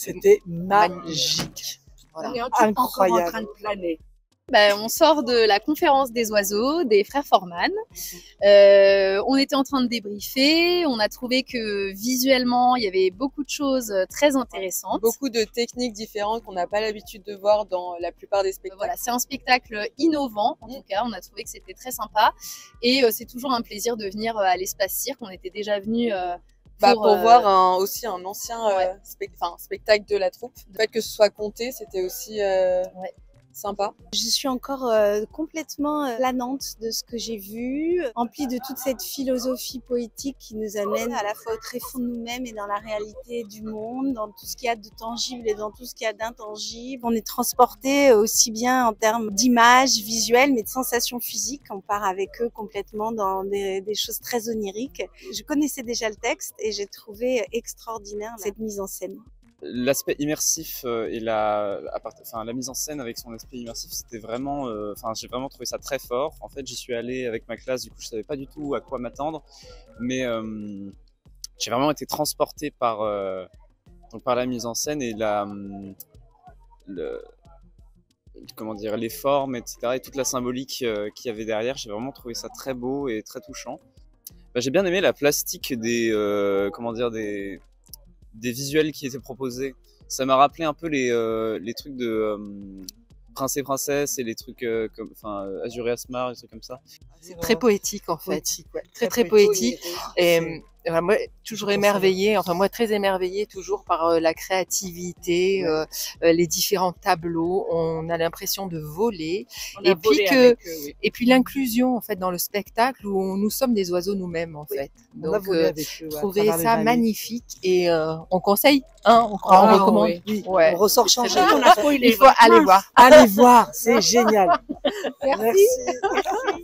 C'était magique. Voilà. On est encore en train Incroyable. de planer. On sort de la conférence des oiseaux, des frères Forman. On était en train de débriefer. On a trouvé que visuellement, il y avait beaucoup de choses très intéressantes. Beaucoup de techniques différentes qu'on n'a pas l'habitude de voir dans la plupart des spectacles. Voilà, c'est un spectacle innovant. En tout cas, on a trouvé que c'était très sympa. Et c'est toujours un plaisir de venir à l'Espace Cirque. On était déjà venus pour voir aussi un ancien spectacle de la troupe. Le fait que ce soit compté, c'était aussi sympa. Je suis encore complètement planante de ce que j'ai vu, emplie de toute cette philosophie poétique qui nous amène à la fois au tréfonds de nous-mêmes et dans la réalité du monde, dans tout ce qu'il y a de tangible et dans tout ce qu'il y a d'intangible. On est transporté aussi bien en termes d'images visuelles, mais de sensations physiques. On part avec eux complètement dans des choses très oniriques. Je connaissais déjà le texte et j'ai trouvé extraordinaire cette mise en scène. L'aspect immersif et la mise en scène avec son aspect immersif, c'était vraiment, j'ai vraiment trouvé ça très fort. En fait, j'y suis allé avec ma classe, du coup, je savais pas du tout à quoi m'attendre, mais j'ai vraiment été transporté par la mise en scène et les formes, etc. et toute la symbolique qu'il y avait derrière. J'ai vraiment trouvé ça très beau et très touchant. J'ai bien aimé la plastique des visuels qui étaient proposés. Ça m'a rappelé un peu les trucs de Prince et Princesse et les trucs comme Azur et Asmar, des trucs comme ça. C'est très poétique en fait. Poétique, ouais. Très poétique. Et moi, toujours émerveillée, très émerveillée toujours par la créativité, les différents tableaux. On a l'impression de voler. Et puis l'inclusion en fait dans le spectacle où nous sommes des oiseaux nous-mêmes en fait. Donc trouver ça magnifique et on conseille, on recommande. Oui. Ouais. On ressort changé. Il faut aller voir. Allez voir, c'est génial. Merci. Merci.